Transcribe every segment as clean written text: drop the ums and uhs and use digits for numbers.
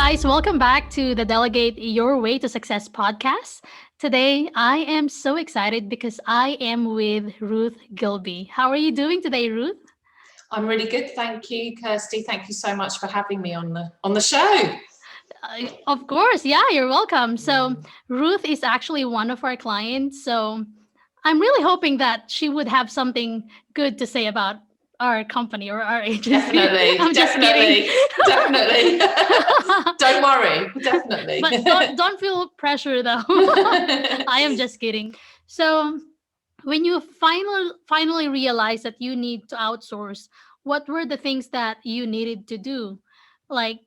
guys, welcome back to the Delegate Your Way to Success podcast. Today, I am so excited because I am with Ruth Gilbey. How are you doing today, Ruth? I'm really good, thank you, Kirsty. Thank you so much for having me on the show. Of course, yeah, you're welcome. So, Ruth is actually one of our clients. So, I'm really hoping that she would have something good to say about our company or our agency. Definitely, I'm just kidding. definitely. Don't worry, definitely. But don't feel pressure though. I am just kidding. So, when you finally realized that you need to outsource, what were the things that you needed to do? Like,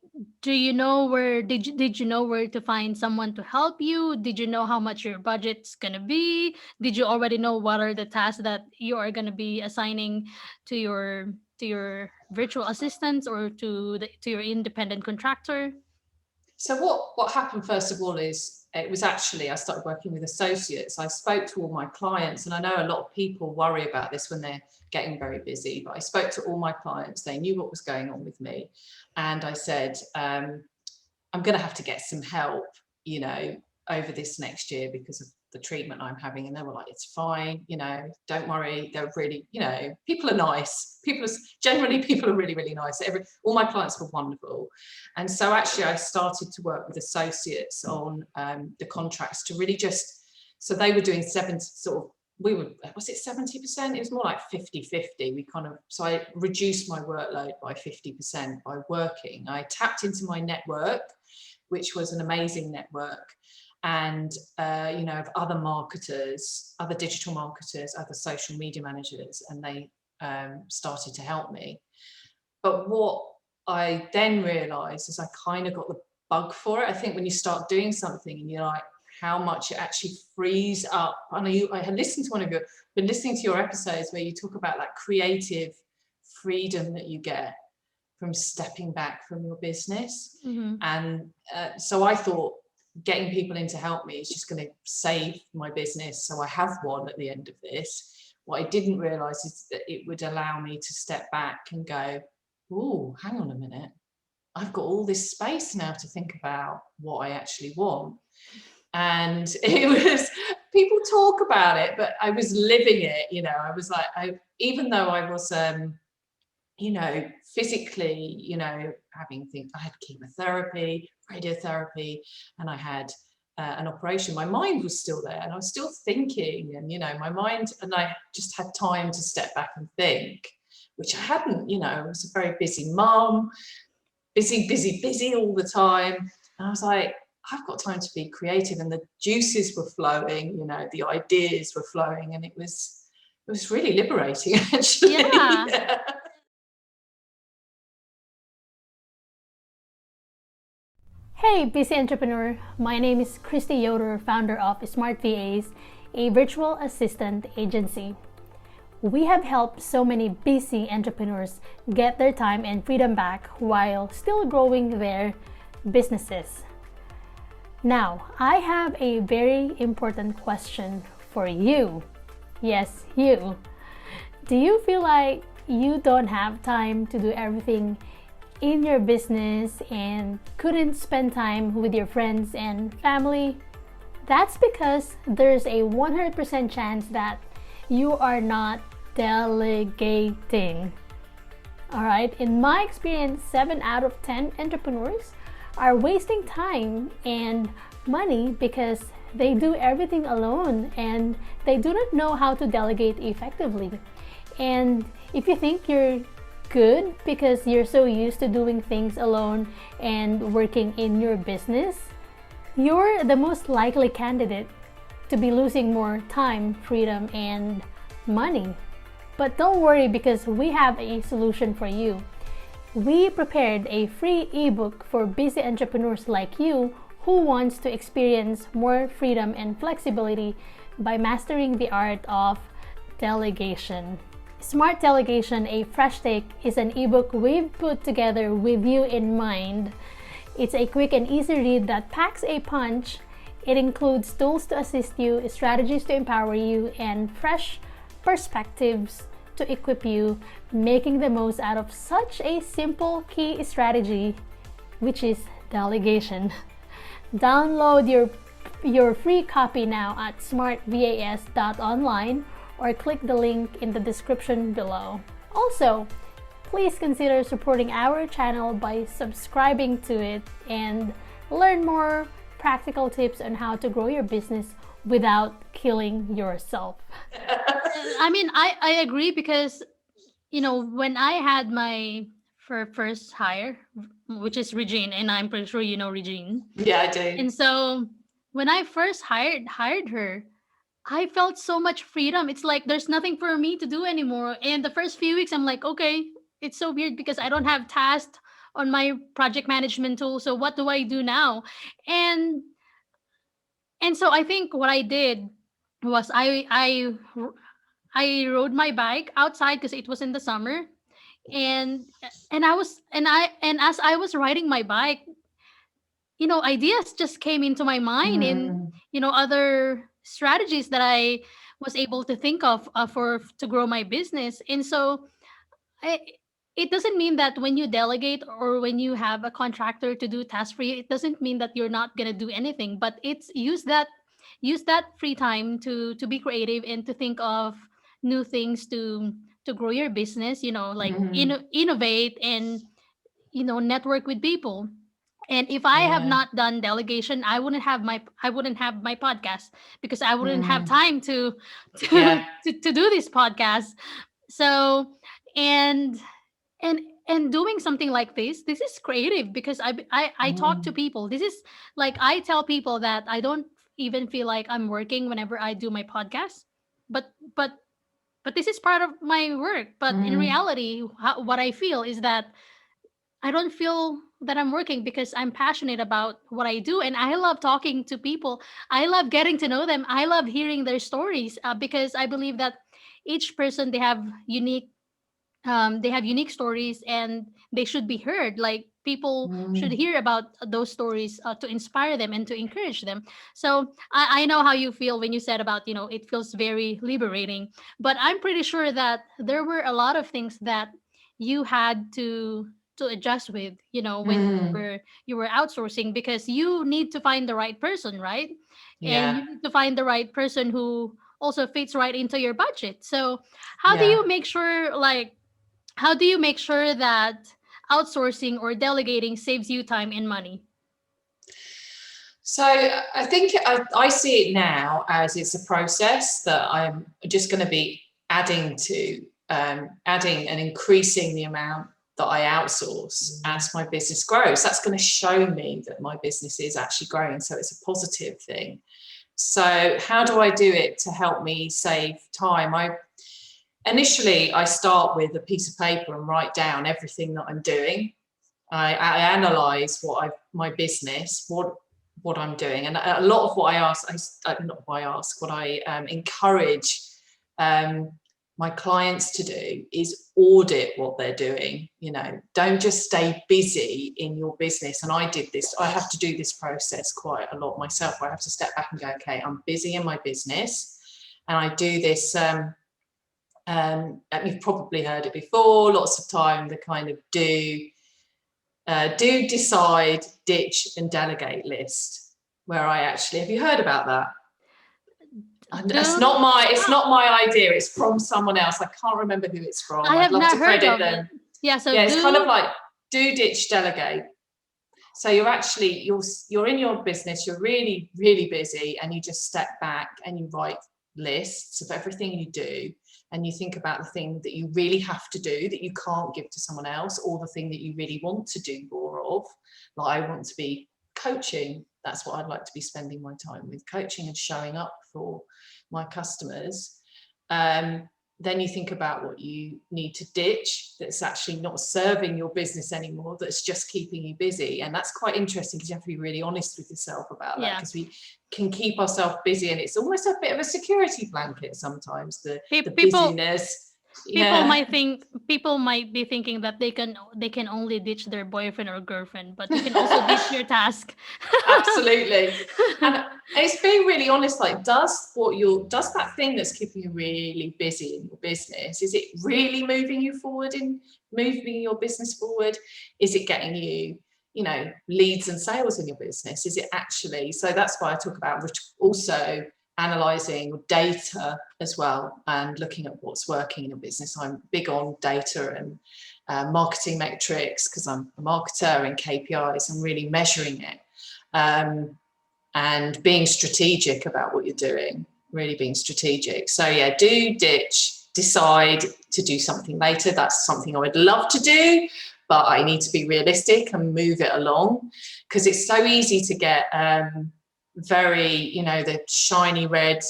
do you know where did you know where to find someone to help you? Did you know how much your budget's gonna be? Did you already know what are the tasks that you are gonna be assigning to your virtual assistants or to your independent contractor? So what happened first of all is it was actually I started working with associates. I spoke to all my clients, and I know a lot of people worry about this when they're getting very busy, but I spoke to all my clients. They knew what was going on with me, and I said, I'm going to have to get some help, over this next year because of the treatment I'm having. And they were like, it's fine, don't worry. They're really, people are nice. People are really, really nice. All my clients were wonderful. And so actually I started to work with associates on the contracts to really so they were doing was it 70%? It was more like 50-50. So I reduced my workload by 50% by working. I tapped into my network, which was an amazing network, and of other marketers, other digital marketers, other social media managers, and they started to help me. But what I then realized is I kind of got the bug for it. I think when you start doing something and you're like, how much it actually frees up. I had listened to been listening to your episodes where you talk about that creative freedom that you get from stepping back from your business. Mm-hmm. And so I thought getting people in to help me is just going to save my business. So I have one at the end of this. What I didn't realize is that it would allow me to step back and go, oh, hang on a minute. I've got all this space now to think about what I actually want. And it was, people talk about it, but I was living it, I was like, even though I was, physically, having things, I had chemotherapy, radiotherapy, and I had an operation, my mind was still there and I was still thinking, and, my mind, and I just had time to step back and think, which I hadn't, I was a very busy mom, busy all the time. And I was like, I've got time to be creative, and the juices were flowing, the ideas were flowing, and it was really liberating, actually. Yeah. Hey, busy entrepreneur. My name is Christy Yoder, founder of Smart VAs, a virtual assistant agency. We have helped so many busy entrepreneurs get their time and freedom back while still growing their businesses. Now, I have a very important question for you. Yes, you. Do you feel like you don't have time to do everything in your business and couldn't spend time with your friends and family? That's because there's a 100% chance that you are not delegating. All right, in my experience, 7 out of 10 entrepreneurs are wasting time and money because they do everything alone and they do not know how to delegate effectively. And if you think you're good because you're so used to doing things alone and working in your business, you're the most likely candidate to be losing more time, freedom, and money. But don't worry, because we have a solution for you. We prepared a free ebook for busy entrepreneurs like you who wants to experience more freedom and flexibility by mastering the art of delegation. Smart Delegation, a fresh take, is an ebook we've put together with you in mind. It's a quick and easy read that packs a punch. It includes tools to assist you, strategies to empower you, and fresh perspectives to equip you, making the most out of such a simple key strategy, which is Delegation. Download your free copy now at smartvas.online or click the link in the description below. Also, please consider supporting our channel by subscribing to it and learn more practical tips on how to grow your business without killing yourself. I mean, I agree because, when I had my first hire, which is Regine, and I'm pretty sure you know Regine. Yeah, I do. And so when I first hired her, I felt so much freedom. It's like there's nothing for me to do anymore. And the first few weeks, I'm like, okay, it's so weird because I don't have tasks on my project management tool. So what do I do now? And and so I think what I did was I rode my bike outside because it was in the summer, and and as I was riding my bike, ideas just came into my mind, and Mm, other strategies that I was able to think of for to grow my business. And so I, it doesn't mean that when you delegate or when you have a contractor to do tasks for you, it doesn't mean that you're not gonna do anything. But it's use that free time to be creative and to think of new things to grow your business. Like mm, innovate and network with people. And if I have yeah. not done delegation, I wouldn't have my podcast because I wouldn't have Mm, time to to yeah. to do this podcast. So and and and doing something like this is creative because I talk to Mm, people. This is like I tell people that I don't even feel like I'm working whenever I do my podcast, but but but this is part of my work. But in mm, reality, what I feel is that I don't feel that I'm working because I'm passionate about what I do, and I love talking to people. I love getting to know them. I love hearing their stories because I believe that each person they have unique stories, and they should be heard. Like people should mm, hear about those stories to inspire them and to encourage them. So I know how you feel when you said about it feels very liberating, but I'm pretty sure that there were a lot of things that you had to adjust with when mm, you were outsourcing, because you need to find the right person, right? And yeah. you need to find the right person who also fits right into your budget. So how do Yeah. you make sure like how do you make sure that outsourcing or delegating saves you time and money? So I think I see it now as it's a process that I'm just going to be adding and increasing the amount that I outsource as my business grows. That's going to show me that my business is actually growing. So it's a positive thing. So how do I do it to help me save time? Initially, I start with a piece of paper and write down everything that I'm doing. I analyze my business, what I'm doing, and a lot of what I ask, not what I ask, what I encourage my clients to do is audit what they're doing. Don't just stay busy in your business. And I have to do this process quite a lot myself, where I have to step back and go, okay, I'm busy in my business, and I do this. You've probably heard it before. Lots of time, the kind of do, decide, ditch, and delegate list. Where I actually, have you heard about that? It's Do not my idea. It's from someone else. I can't remember who it's from. I I'd have love not to heard credit of it. them. Yeah, so Yeah, it's kind of do like do, ditch, delegate. So you're in your business, you're really, really busy, and you just step back and you write lists of everything you do, and you think about the thing that you really have to do that you can't give to someone else, or the thing that you really want to do more of. Like, I want to be coaching. That's what I'd like to be spending my time with, coaching and showing up for my customers. Then you think about what you need to ditch that's actually not serving your business anymore, that's just keeping you busy. And that's quite interesting because you have to be really honest with yourself about that, yeah. because we can keep ourselves busy, and it's almost a bit of a security blanket sometimes, the People busyness. people Yeah. might be thinking that they can only ditch their boyfriend or girlfriend, but you can also ditch your task. Absolutely. And it's being really honest, like, does that thing that's keeping you really busy in your business, is it really moving your business forward? Is it getting you leads and sales in your business? Is it actually? So that's why I talk about also analysing data as well and looking at what's working in a business. I'm big on data and marketing metrics because I'm a marketer, and KPIs and really measuring it, and being strategic about what you're doing, really being strategic. So yeah, decide to do something later. That's something I would love to do, but I need to be realistic and move it along, because it's so easy to get the shiny red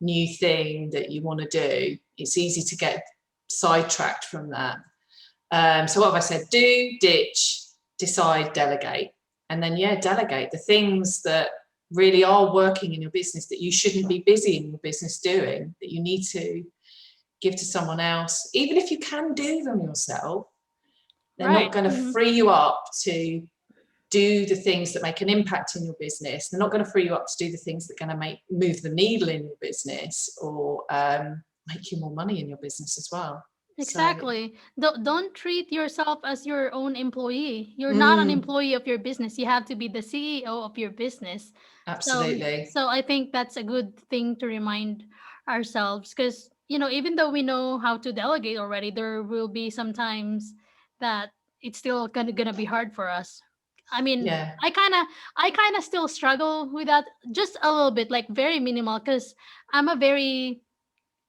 new thing that you want to do. It's easy to get sidetracked from that. So what have I said? Do, ditch, decide, delegate. And then, delegate the things that really are working in your business that you shouldn't be busy in your business doing, that you need to give to someone else. Even if you can do them yourself, they're not going to free you up to do the things that make an impact in your business. They're not going to free you up to do the things that are going to move the needle in your business, or make you more money in your business as well. Exactly. Don't treat yourself as your own employee. You're not an employee of your business. You have to be the CEO of your business. Absolutely. So I think that's a good thing to remind ourselves, because even though we know how to delegate already, there will be some times that it's still gonna be hard for us. I mean, I kind of still struggle with that just a little bit, like very minimal, because I'm a very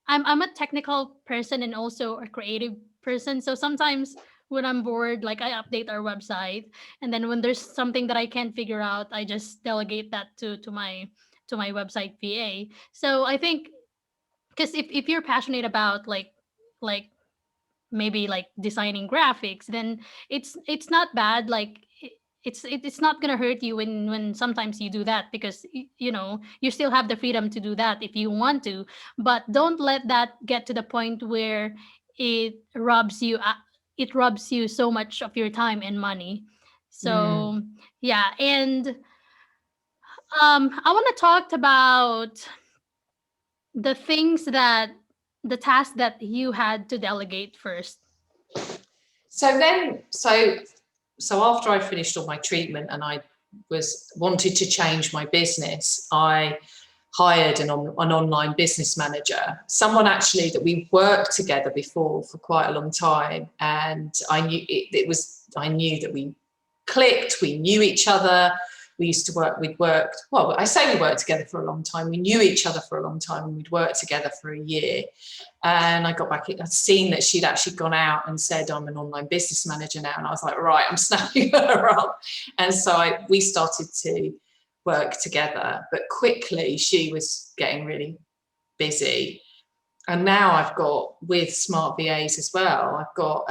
I'm a technical person and also a creative person. So sometimes when I'm bored, like I update our website, and then when there's something that I can't figure out, I just delegate that to my website VA. So I think, because if you're passionate about like maybe like designing graphics, then it's not bad. Like it's not gonna hurt you when sometimes you do that, because you still have the freedom to do that if you want to. But don't let that get to the point where it robs you so much of your time and money. So yeah. And I want to talk about the things that the tasks that you had to delegate first. So after I finished all my treatment and I wanted to change my business, I hired an online business manager, someone actually that we worked together before for quite a long time, and I knew that we clicked, we knew each other. We used to work, I say we worked together for a long time. We knew each other for a long time, and we'd worked together for a year. And I got back, I'd seen that she'd actually gone out and said, I'm an online business manager now. And I was like, right, I'm snapping her up. And so we started to work together. But quickly, she was getting really busy. And now I've got, with Smart VAs as well, I've got,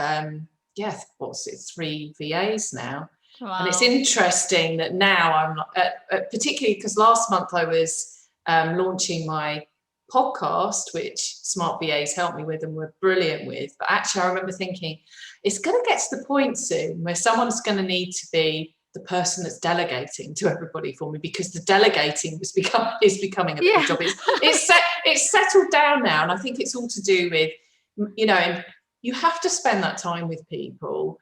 3 VAs now. Wow. And it's interesting that now I'm not, particularly because last month I was launching my podcast, which Smart VAs helped me with and were brilliant with. But actually, I remember thinking, it's going to get to the point soon where someone's going to need to be the person that's delegating to everybody for me, because the delegating is becoming a bit of a job. It's settled down now, and I think it's all to do with, you have to spend that time with people.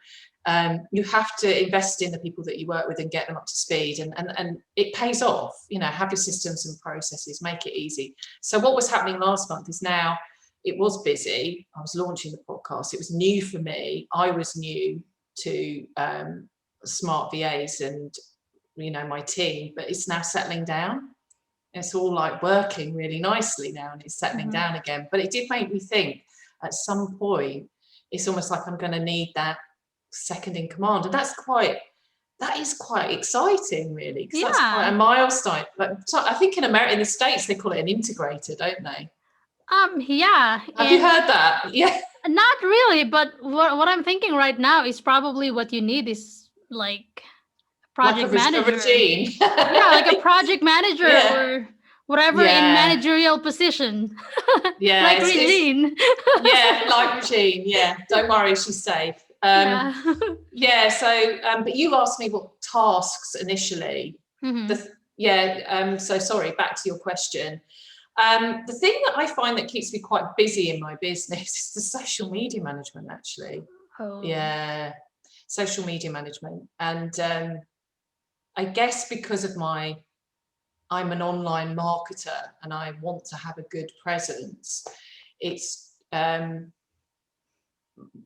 You have to invest in the people that you work with and get them up to speed, and it pays off. Have your systems and processes, make it easy. So what was happening last month is, now it was busy. I was launching the podcast. It was new for me. I was new to Smart VAs and my team, but it's now settling down. It's all like working really nicely now, and it's settling down again. But it did make me think, at some point, it's almost like I'm going to need that second in command, and that is quite exciting, really, because that's quite a milestone. But I think in the States they call it an integrator, don't they? Yeah. Have you heard that? Yeah. Not really, but what I'm thinking right now is probably what you need is like project manager. A regime. Yeah, like a project manager or whatever in managerial position. Yeah. Like Regine. Like Regine. Yeah. Don't worry, she's safe. So but you asked me what tasks initially. So sorry, back to your question. The thing that I find that keeps me quite busy in my business is the social media management, actually. social media management. And I guess because of I'm an online marketer and I want to have a good presence, it's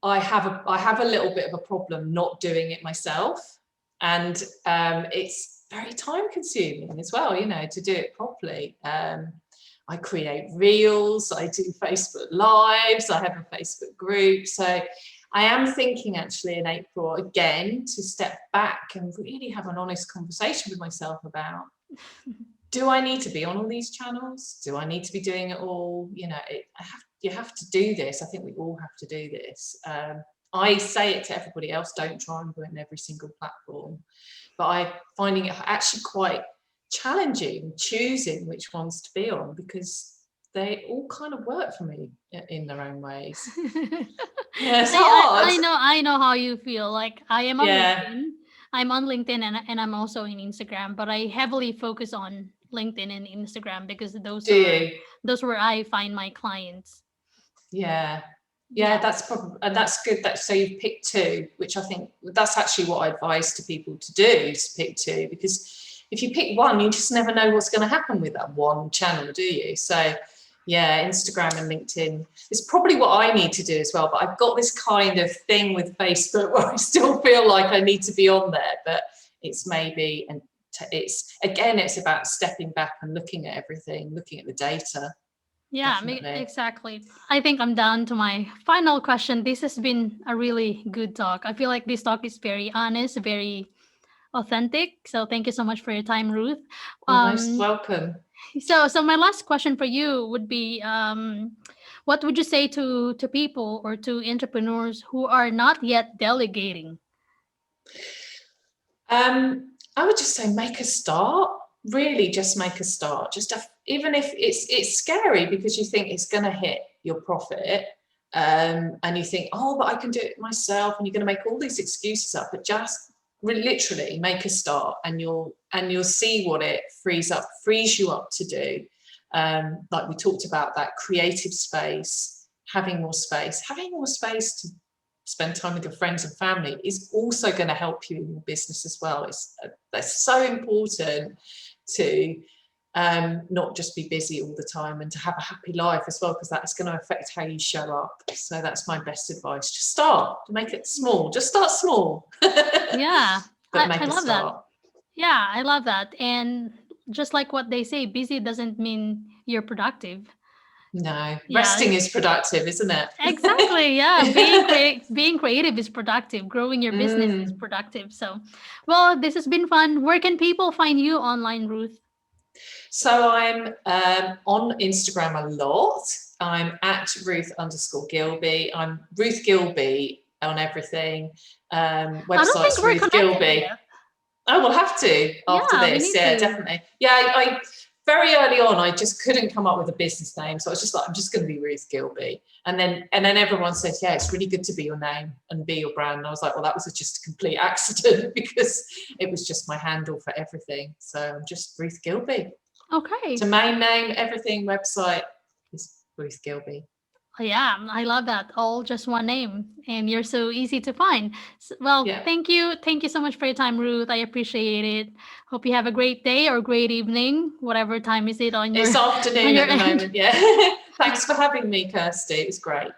I have a little bit of a problem not doing it myself, and it's very time consuming as well, to do it properly. I create reels, I do Facebook Lives, I have a Facebook group. So I am thinking actually in April again to step back and really have an honest conversation with myself about, do I need to be on all these channels? Do I need to be doing it all? You have to do this. I think we all have to do this. I say it to everybody else, don't try and go in every single platform. But I'm finding it actually quite challenging choosing which ones to be on, because they all kind of work for me in their own ways. Yeah, it's hard. I know how you feel. Like I am on Yeah. LinkedIn. I'm on LinkedIn and I'm also in Instagram, but I heavily focus on LinkedIn and Instagram because those where I find my clients. Yeah, that's probably, and that's good. So you've picked two, which I think that's actually what I advise to people to do, is pick two, because if you pick one, you just never know what's going to happen with that one channel, do you? So yeah, Instagram and LinkedIn is probably what I need to do as well. But I've got this kind of thing with Facebook where I still feel like I need to be on there, but it's maybe, and it's about stepping back and looking at everything, looking at the data. Yeah, exactly. I think I'm down to my final question. This has been a really good talk. I feel like this talk is very honest, very authentic. So thank you so much for your time, Ruth. You're most welcome. So my last question for you would be, what would you say to people or to entrepreneurs who are not yet delegating? I would just say make a start. Really, just make a start. Even if it's scary, because you think it's going to hit your profit, and you think, oh, but I can do it myself, and you're going to make all these excuses up. But just literally make a start, and you'll see what it frees you up to do. Like we talked about, that creative space, having more space to spend time with your friends and family is also going to help you in your business as well. That's so important to not just be busy all the time, and to have a happy life as well, because that's going to affect how you show up. So that's my best advice. Just start, make it small. Just start small. Yeah, but make I a love start. that. Yeah, I love that. And just like what they say, busy doesn't mean you're productive. No, resting is productive, isn't it? Exactly. Yeah, being creative is productive. Growing your business is productive. So, well, this has been fun. Where can people find you online, Ruth? So I'm on Instagram a lot. I'm at Ruth_Gilbey. I'm Ruth Gilbey on everything. Website's Ruth Gilbey. Yet. Oh, we'll have to after this. Yeah, definitely. Yeah, I very early on, I just couldn't come up with a business name. So I was just like, I'm just going to be Ruth Gilbey. And then everyone says, yeah, it's really good to be your name and be your brand. And I was like, well, that was just a complete accident, because it was just my handle for everything. So I'm just Ruth Gilbey. Okay. Domain name, everything, website is Ruth Gilbey. Yeah, I love that. All just one name, and you're so easy to find. Well, yeah. Thank you so much for your time, Ruth. I appreciate it. Hope you have a great day or great evening, whatever time is it on your. It's afternoon at the moment. Yeah. Thanks for having me, Kirsty. It was great.